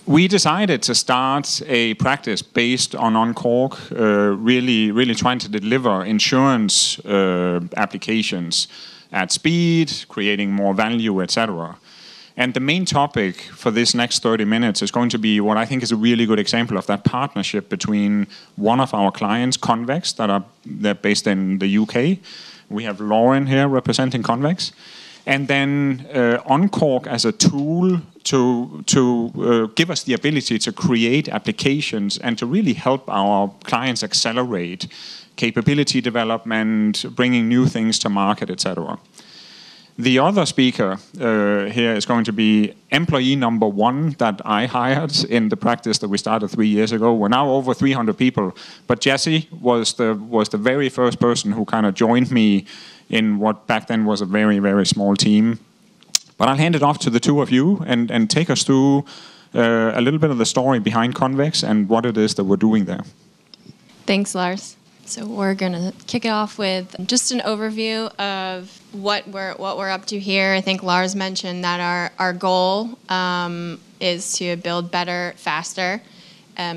We decided to start a practice based on Unqork, really trying to deliver insurance applications at speed, creating more value, etc. And the main topic for this next 30 minutes is going to be what I think is a really good example of that partnership between one of our clients, Convex, they're based in the UK. We have Lauren here representing Convex. And then Unqork as a tool to give us the ability to create applications and to really help our clients accelerate capability development, bringing new things to market, etc. The other speaker here is going to be employee number 1 that I hired in the practice that we started 3 years ago. We're now over 300 people, but Jesse was the very first person who kind of joined me in what back then was a very small team. But I'll hand it off to the two of you and take us through a little bit of the story behind Convex and what it is that we're doing there. Thanks, Lars. So we're going to kick it off with just an overview of what we're up to here. I think Lars mentioned that our goal is to build better, faster.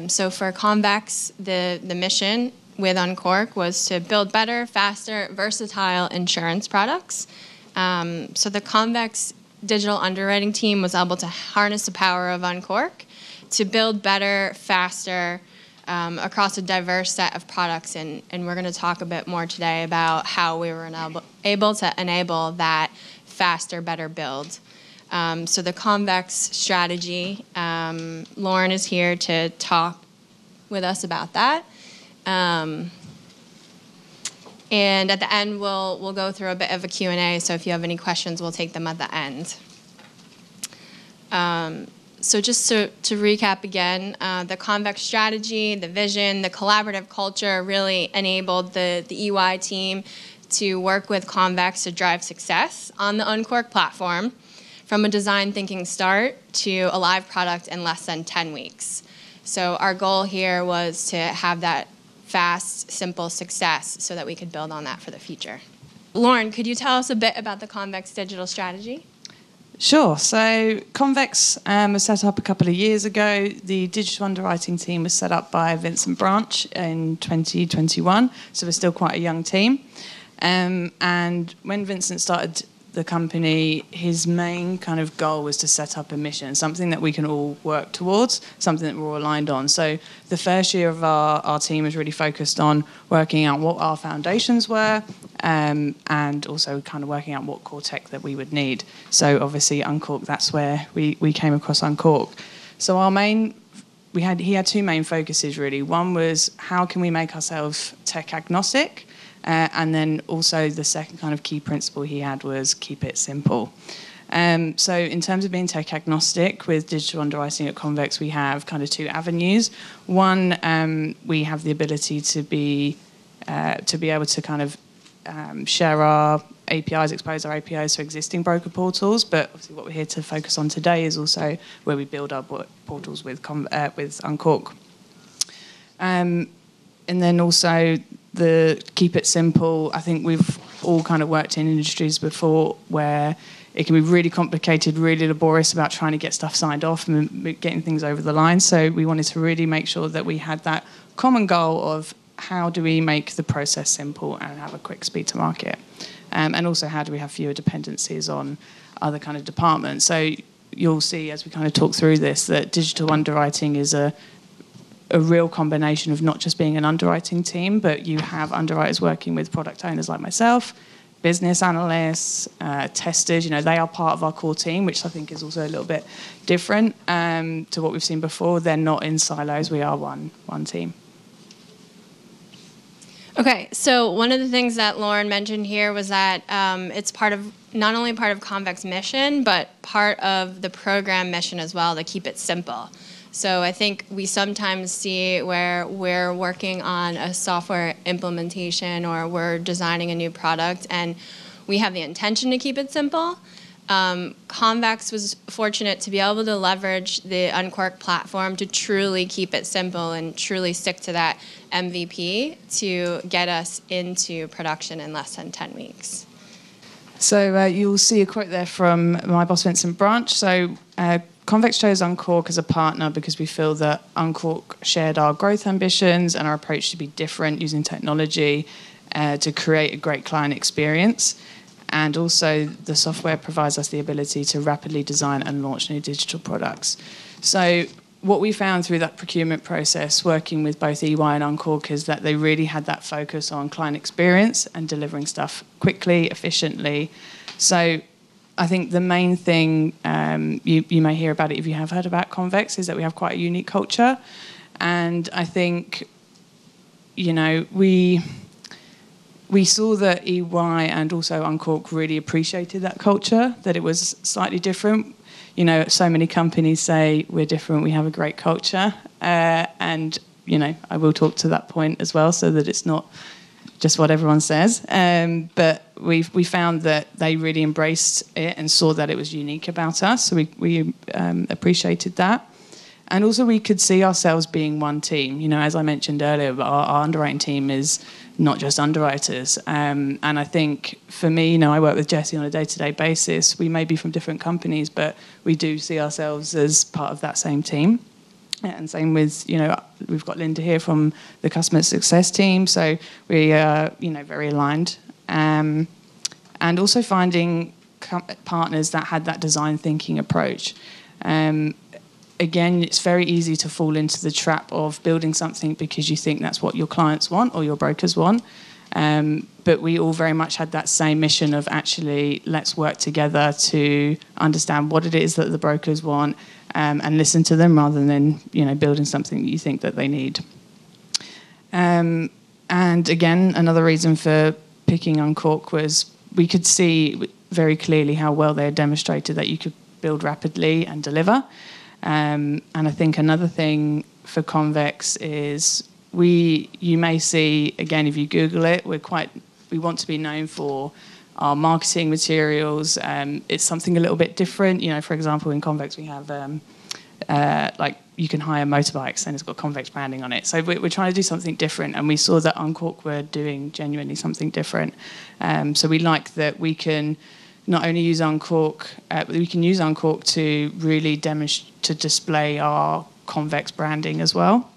So for Convex, the mission with Unqork was to build better, faster, versatile insurance products. So the Convex digital underwriting team was able to harness the power of Unqork to build better, faster, across a diverse set of products. And we're going to talk a bit more today about how we were able to enable that faster, better build. So the Convex strategy, Lauren is here to talk with us about that. And at the end, we'll go through a bit of a Q&A, so if you have any questions, we'll take them at the end. So just to recap again, the Convex strategy, the vision, the collaborative culture really enabled the EY team to work with Convex to drive success on the Unqork platform from a design thinking start to a live product in less than 10 weeks. So our goal here was to have that fast, simple success so that we could build on that for the future. Lauren, could you tell us a bit about the Convex digital strategy? Sure. So Convex was set up a couple of years ago. The digital underwriting team was set up by Vincent Branch in 2021, so we're still quite a young team. And when Vincent started the company, his main kind of goal was to set up a mission, something that we can all work towards, something that we're all aligned on. So the first year of our team was really focused on working out what our foundations were, and also kind of working out what core tech that we would need. So obviously Unqork, that's where we came across Unqork. So he had two main focuses really. One was how can we make ourselves tech agnostic? And then also the second kind of key principle he had was keep it simple. So in terms of being tech agnostic with digital underwriting at Convex, we have kind of two avenues. One, we have the ability to be able to kind of share our APIs, expose our APIs to existing broker portals. But obviously what we're here to focus on today is also where we build our portals with Unqork. And then also the keep it simple. I think we've all kind of worked in industries before where it can be really complicated, really laborious about trying to get stuff signed off and getting things over the line. So we wanted to really make sure that we had that common goal of how do we make the process simple and have a quick speed to market. And also how do we have fewer dependencies on other kind of departments. So you'll see as we kind of talk through this that digital underwriting is a real combination of not just being an underwriting team, but you have underwriters working with product owners like myself, business analysts, testers. You know, they are part of our core team, which I think is also a little bit different to what we've seen before. They're not in silos. We are one team. Okay, so one of the things that Lauren mentioned here was that it's not only part of Convex mission, but part of the program mission as well, to keep it simple. So I think we sometimes see where we're working on a software implementation or we're designing a new product and we have the intention to keep it simple. Convex was fortunate to be able to leverage the Unqork platform to truly keep it simple and truly stick to that MVP to get us into production in less than 10 weeks. So you'll see a quote there from my boss, Vincent Branch. So Convex chose Unqork as a partner because we feel that Unqork shared our growth ambitions and our approach to be different using technology to create a great client experience. And also the software provides us the ability to rapidly design and launch new digital products. So what we found through that procurement process, working with both EY and Unqork, is that they really had that focus on client experience and delivering stuff quickly, efficiently. So I think the main thing, you may hear about it if you have heard about Convex, is that we have quite a unique culture. And I think, we saw that EY and also Unqork really appreciated that culture, that it was slightly different. So many companies say we're different, we have a great culture. And, I will talk to that point as well so that it's not just what everyone says. But we found that they really embraced it and saw that it was unique about us. So we appreciated that. And also we could see ourselves being one team. As I mentioned earlier, our underwriting team is not just underwriters. And I think for me, I work with Jesse on a day-to-day basis. We may be from different companies, but we do see ourselves as part of that same team. And same with, we've got Linda here from the customer success team. So we are, very aligned. And also finding partners that had that design thinking approach. Again, it's very easy to fall into the trap of building something because you think that's what your clients want or your brokers want. But we all very much had that same mission of actually let's work together to understand what it is that the brokers want and listen to them rather than building something that you think that they need. And again, another reason for picking Unqork was we could see very clearly how well they had demonstrated that you could build rapidly and deliver. And I think another thing for Convex is you may see, again, if you Google it, we want to be known for our marketing materials. It's something a little bit different. For example, in Convex we have you can hire motorbikes and it's got Convex branding on it. So we're trying to do something different, and we saw that Unqork were doing genuinely something different. So we like that we can not only use Unqork, but we can use Unqork to really to display our Convex branding as well.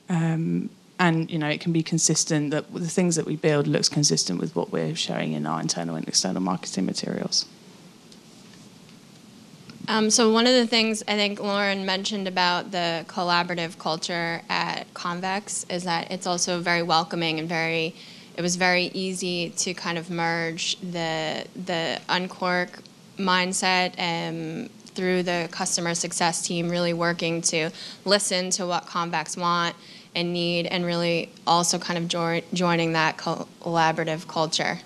And it can be consistent, that the things that we build looks consistent with what we're showing in our internal and external marketing materials. So one of the things I think Lauren mentioned about the collaborative culture at Convex is that it's also very welcoming and it was very easy to kind of merge the Unqork mindset through the customer success team, really working to listen to what Convex want and need, and really also kind of joining that collaborative culture.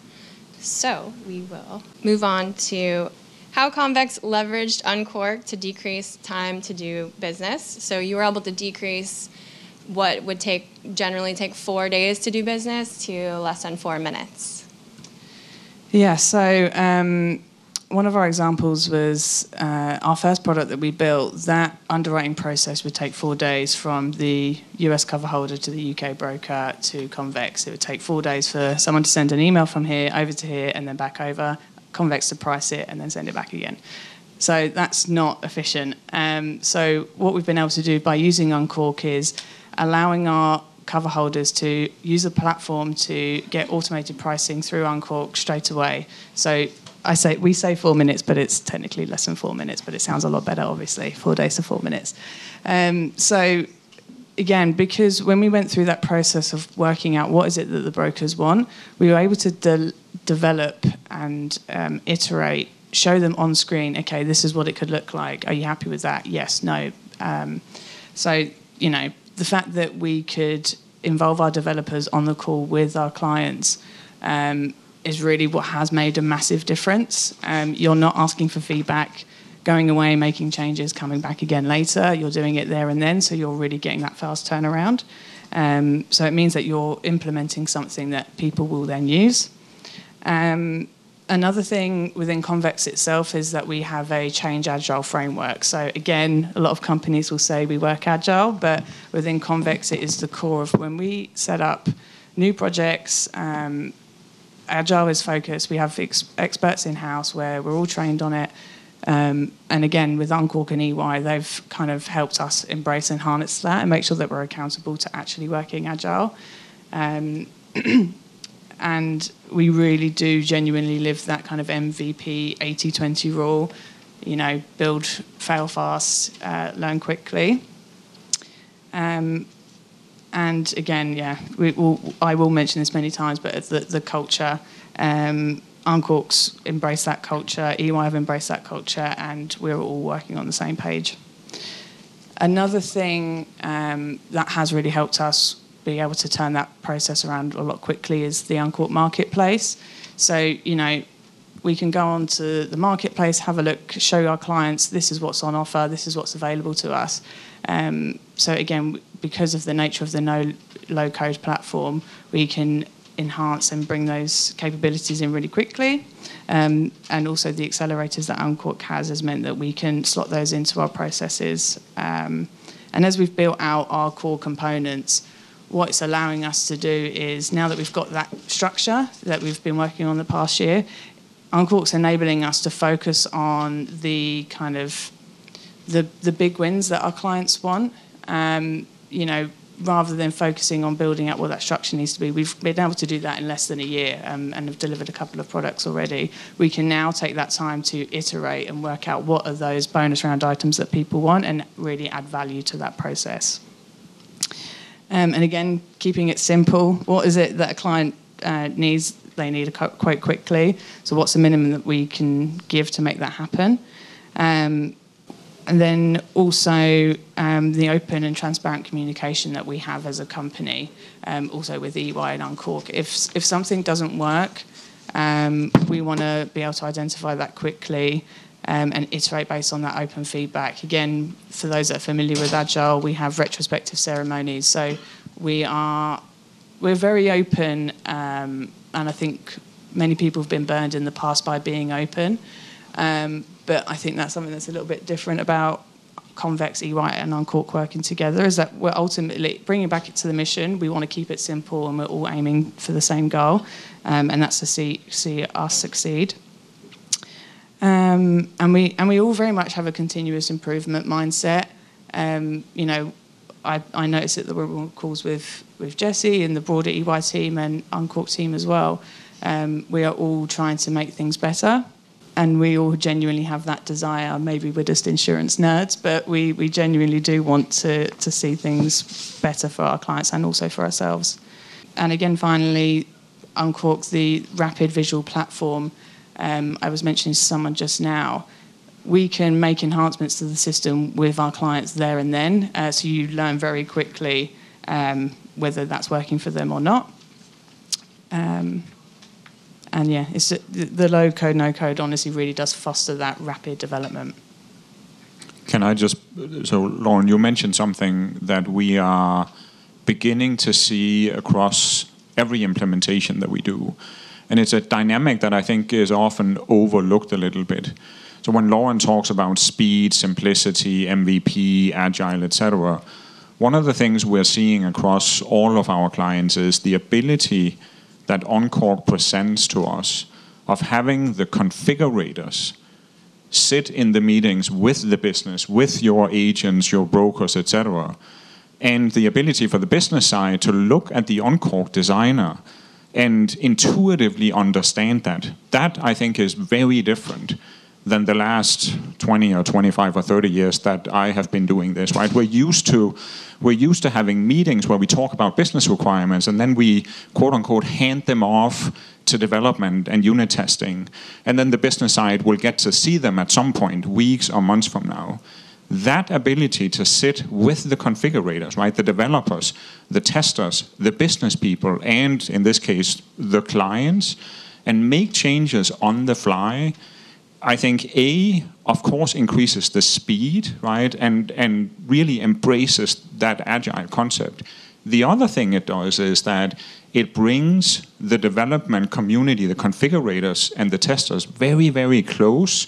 So we will move on to how Convex leveraged Unqork to decrease time to do business. So you were able to decrease what would generally take 4 days to do business to less than 4 minutes. Yeah, so one of our examples was our first product that we built. That underwriting process would take 4 days from the US cover holder to the UK broker to Convex. It would take 4 days for someone to send an email from here over to here and then back over, Convex to price it and then send it back again. So that's not efficient. So what we've been able to do by using Unqork is allowing our cover holders to use a platform to get automated pricing through Unqork straight away. So we say 4 minutes, but it's technically less than 4 minutes, but it sounds a lot better, obviously, 4 days to 4 minutes. So again, because when we went through that process of working out what is it that the brokers want, we were able to develop and iterate, show them on screen, okay, this is what it could look like. Are you happy with that? Yes, no. So, the fact that we could involve our developers on the call with our clients is really what has made a massive difference. You're not asking for feedback, going away, making changes, coming back again later. You're doing it there and then, so you're really getting that fast turnaround. So it means that you're implementing something that people will then use. Another thing within Convex itself is that we have a change agile framework. So again, a lot of companies will say we work agile, but within Convex it is the core of when we set up new projects, Agile is focused. We have experts in-house where we're all trained on it. And again, with Unqork and EY, they've kind of helped us embrace and harness that and make sure that we're accountable to actually working Agile. And we really do genuinely live that kind of MVP 80-20 rule, you know, build, fail fast, learn quickly. And again, yeah, I will mention this many times, but the culture, Unqork's embraced that culture, EY have embraced that culture, and we're all working on the same page. Another thing that has really helped us be able to turn that process around a lot quickly is the Unqork marketplace. So, you know, we can go on to the marketplace, have a look, show our clients, this is what's on offer, this is what's available to us. So again, because of the nature of the low-code platform, we can enhance and bring those capabilities in really quickly. And also the accelerators that Unqork has meant that we can slot those into our processes. And as we've built out our core components, what it's allowing us to do is, now that we've got that structure that we've been working on the past year, Unqork's enabling us to focus on the kind of the big wins that our clients want. You know, rather than focusing on building out what that structure needs to be, we've been able to do that in less than a year and have delivered a couple of products already. We can now take that time to iterate and work out what are those bonus round items that people want and really add value to that process. And again, keeping it simple. What is it that a client needs? They need a quote quickly. So what's the minimum that we can give to make that happen? And then also the open and transparent communication that we have as a company, also with EY and Unqork. If something doesn't work, we want to be able to identify that quickly and iterate based on that open feedback. Again, for those that are familiar with Agile, we have retrospective ceremonies. So we're very open, and I think many people have been burned in the past by being open. But I think that's something that's a little bit different about Convex, EY, and Unqork working together, is that we're ultimately bringing back it to the mission. We want to keep it simple, and we're all aiming for the same goal, and that's to see us succeed. And we all very much have a continuous improvement mindset. You know, I noticed it that we're on calls with Jesse and the broader EY team and Unqork team as well. We are all trying to make things better. And we all genuinely have that desire. Maybe we're just insurance nerds, but we genuinely do want to see things better for our clients and also for ourselves. And again, finally, Unqork, the rapid visual platform, I was mentioning to someone just now, we can make enhancements to the system with our clients there and then, so you learn very quickly whether that's working for them or not. And yeah, it's the low code, no code honestly really does foster that rapid development. Can I just, so Lauren, you mentioned something that we are beginning to see across every implementation that we do. And it's a dynamic that I think is often overlooked a little bit. So when Lauren talks about speed, simplicity, MVP, agile, etc., one of the things we're seeing across all of our clients is the ability that Unqork presents to us of having the configurators sit in the meetings with the business, with your agents, your brokers, etc., and the ability for the business side to look at the Unqork designer and intuitively understand that. That, I think, is very different than the last 20 or 25 or 30 years that I have been doing this, right? We're used to having meetings where we talk about business requirements and then we, quote unquote, hand them off to development and unit testing. And then the business side will get to see them at some point, weeks or months from now. That ability to sit with the configurators, right? The developers, the testers, the business people, and in this case, the clients, and make changes on the fly, I think of course, increases the speed, right, and really embraces that agile concept. The other thing it does is that it brings the development community, the configurators and the testers very, very close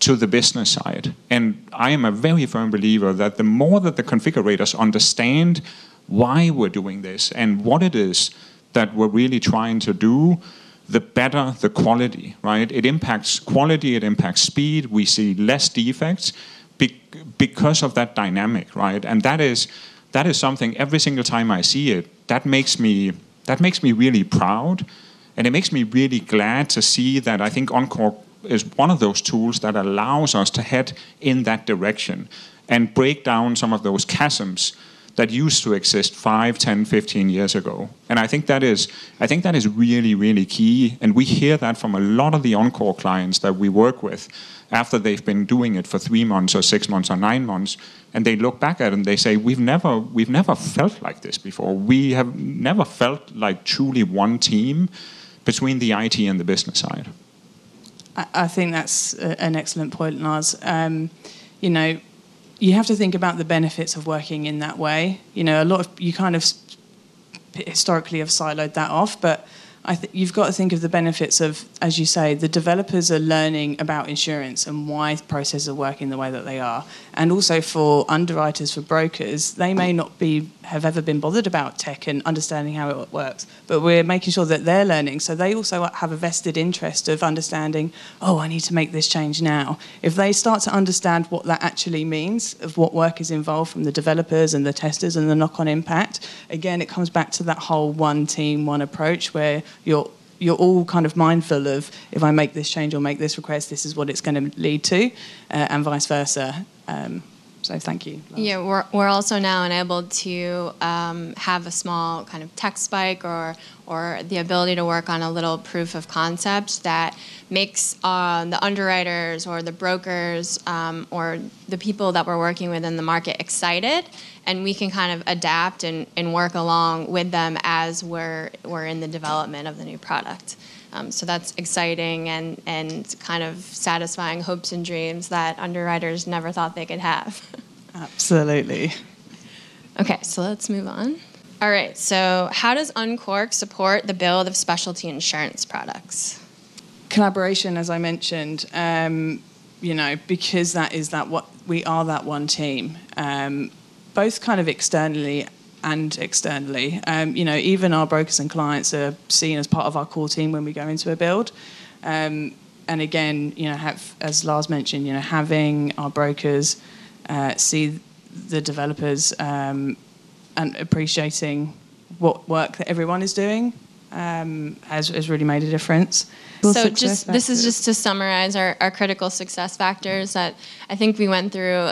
to the business side. And I am a very firm believer that the more that the configurators understand why we're doing this and what it is that we're really trying to do, the better the quality, right? It impacts quality, it impacts speed. We see less defects because of that dynamic, right? And that is something every single time I see it, that makes me really proud, and it makes me really glad to see that I think Unqork is one of those tools that allows us to head in that direction and break down some of those chasms that used to exist 5, 10, 15 years ago. And I think that is really, really key. And we hear that from a lot of the Unqork clients that we work with after they've been doing it for 3 months or 6 months or 9 months. And they look back at it and they say, we've never felt like this before. We have never felt like truly one team between the IT and the business side. I think that's an excellent point, Lars. You have to think about the benefits of working in that way. A lot of you kind of historically have siloed that off, but you've got to think of the benefits of, as you say, the developers are learning about insurance and why processes are working the way that they are. And also for underwriters, for brokers, they may not have ever been bothered about tech and understanding how it works, but we're making sure that they're learning. So they also have a vested interest of understanding, I need to make this change now. If they start to understand what that actually means, of what work is involved from the developers and the testers and the knock-on impact, again, it comes back to that whole one team, one approach where you're all kind of mindful of, if I make this change or make this request, this is what it's going to lead to, and vice versa. So thank you, Lars. Yeah, we're also now enabled to have a small kind of tech spike or the ability to work on a little proof of concept that makes the underwriters or the brokers or the people that we're working with in the market excited, and we can kind of adapt and work along with them as we're in the development of the new product. So that's exciting and kind of satisfying hopes and dreams that underwriters never thought they could have. Absolutely. Okay, so let's move on. All right, so how does Unqork support the build of specialty insurance products? Collaboration, as I mentioned, because we are that one team, both kind of externally and externally. Even our brokers and clients are seen as part of our core team when we go into a build. And again, as Lars mentioned, having our brokers see the developers and appreciating what work that everyone is doing has really made a difference. So this is just to summarize our critical success factors that I think we went through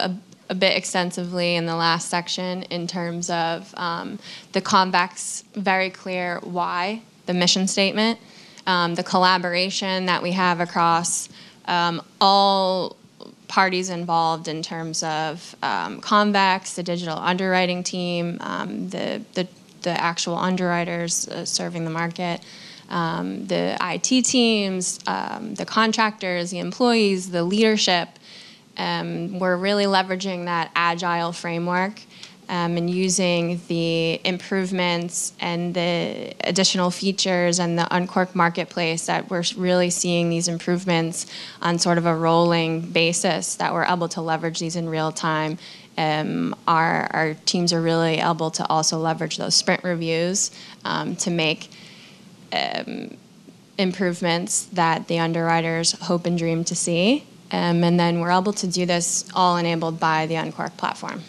a bit extensively in the last section in terms of the Convex very clear why, the mission statement, the collaboration that we have across all parties involved in terms of Convex, the digital underwriting team, the actual underwriters serving the market, the IT teams, the contractors, the employees, the leadership. We're really leveraging that agile framework and using the improvements and the additional features and the Unqork marketplace that we're really seeing these improvements on sort of a rolling basis, that we're able to leverage these in real time. Our teams are really able to also leverage those sprint reviews to make improvements that the underwriters hope and dream to see. And then we're able to do this all enabled by the Unqork platform.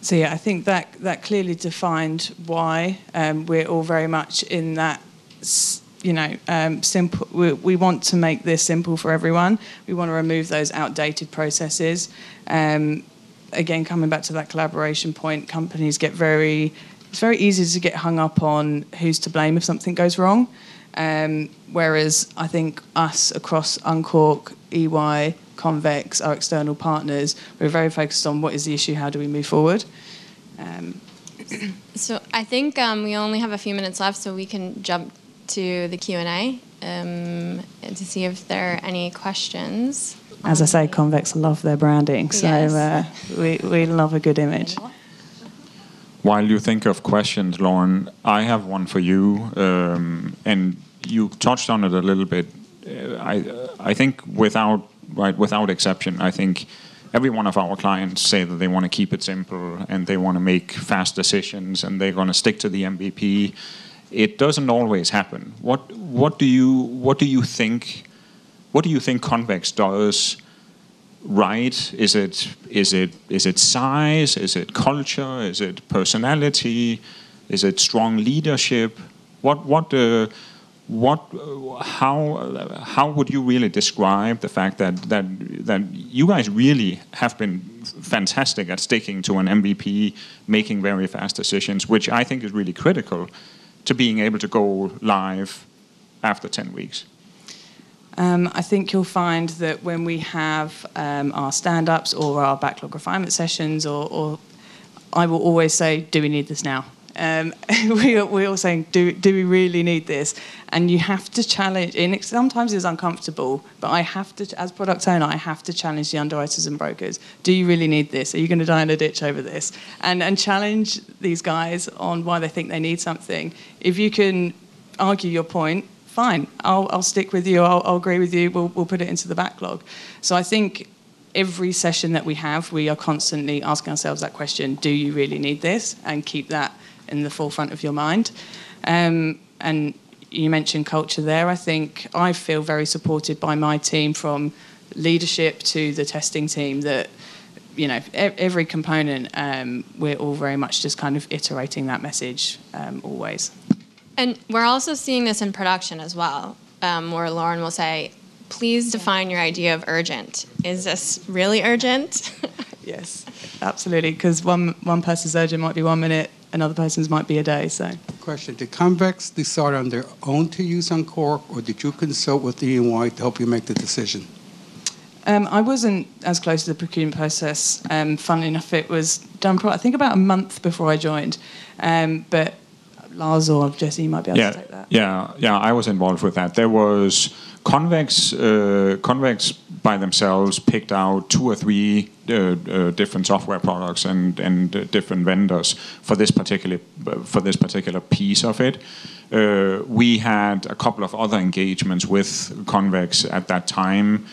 So yeah, I think that clearly defined why we're all very much in that, simple. We want to make this simple for everyone. We want to remove those outdated processes. Again, coming back to that collaboration point, companies it's very easy to get hung up on who's to blame if something goes wrong. Whereas I think us across Unqork, EY, Convex, our external partners, we're very focused on what is the issue, how do we move forward. So I think we only have a few minutes left, so we can jump to the Q&A and to see if there are any questions. As I say, Convex love their branding, so yes. We love a good image. While you think of questions, Lauren, I have one for you, and you touched on it a little bit. I think without exception, I think every one of our clients say that they want to keep it simple and they want to make fast decisions and they're going to stick to the MVP. it doesn't always happen. What do you think Convex does right? Is it size? Is it culture? Is it personality? Is it strong leadership? How would you really describe the fact that you guys really have been fantastic at sticking to an MVP, making very fast decisions, which I think is really critical to being able to go live after 10 weeks? I think you'll find that when we have our stand-ups or our backlog refinement sessions, or I will always say, do we need this now? We're all saying, do we really need this? And you have to challenge, and sometimes it's uncomfortable, but I have to, as product owner, I have to challenge the underwriters and brokers. Do you really need this? Are you going to die in a ditch over this? And challenge these guys on why they think they need something. If you can argue your point, fine, I'll stick with you, I'll agree with you, we'll put it into the backlog. So I think every session that we have, we are constantly asking ourselves that question, do you really need this? And keep that in the forefront of your mind. And you mentioned culture there. I think I feel very supported by my team, from leadership to the testing team, that, you know, every component, we're all very much just kind of iterating that message always. And we're also seeing this in production as well, where Lauren will say, please define your idea of urgent. Is this really urgent? Yes, absolutely, because one person's urgent might be 1 minute, another person's might be a day. So, question: did Convex decide on their own to use Unqork, or did you consult with E&Y to help you make the decision? I wasn't as close to the procurement process. Funnily enough, it was done, I think, about a month before I joined. But Lars or Jesse, you might be able to take that. Yeah, I was involved with that. There was Convex by themselves picked out 2 or 3 different software products and different vendors for this particular piece of it. We had a couple of other engagements with Convex at that time.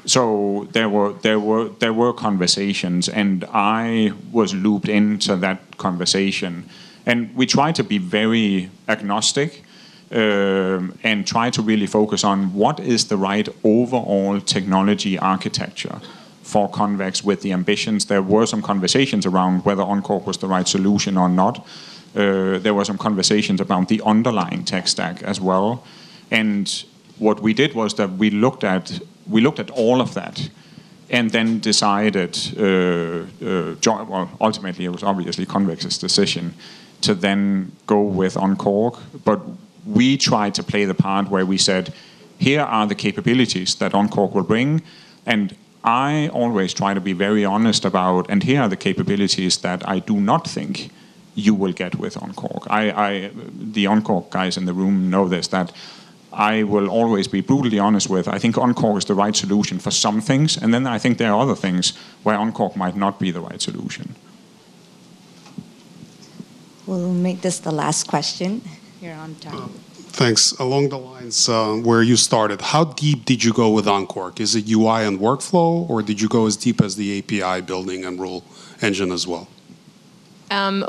So there were conversations, and I was looped into that conversation. And we try to be very agnostic and try to really focus on what is the right overall technology architecture for Convex with the ambitions. There were some conversations around whether Unqork was the right solution or not. There were some conversations about the underlying tech stack as well. And what we did was that we looked at all of that, and then decided, well, ultimately it was obviously Convex's decision to then go with Unqork. But we tried to play the part where we said, here are the capabilities that Unqork will bring, and I always try to be very honest about, and here are the capabilities that I do not think you will get with Unqork. The Unqork guys in the room know this, that I will always be brutally honest with, I think Unqork is the right solution for some things, and then I think there are other things where Unqork might not be the right solution. We'll make this the last question. You're on time. Thanks. Along the lines where you started, how deep did you go with Unqork? Is it UI and workflow, or did you go as deep as the API building and rule engine as well?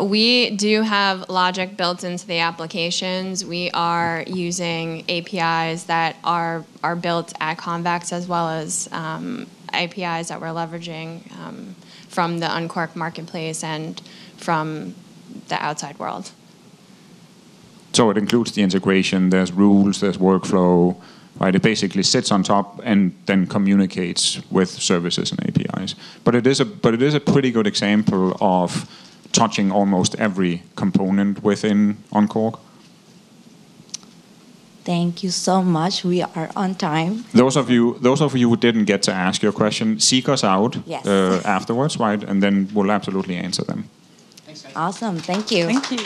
We do have logic built into the applications. We are using APIs that are built at Convex, as well as APIs that we're leveraging from the Unqork marketplace and from the outside world. So it includes the integration, there's rules, there's workflow, right? It basically sits on top and then communicates with services and APIs. But it is a pretty good example of touching almost every component within Unqork. Thank you so much. We are on time. Those of you who didn't get to ask your question, seek us out Yes. afterwards, right? And then we'll absolutely answer them. Awesome. Thank you. Thank you.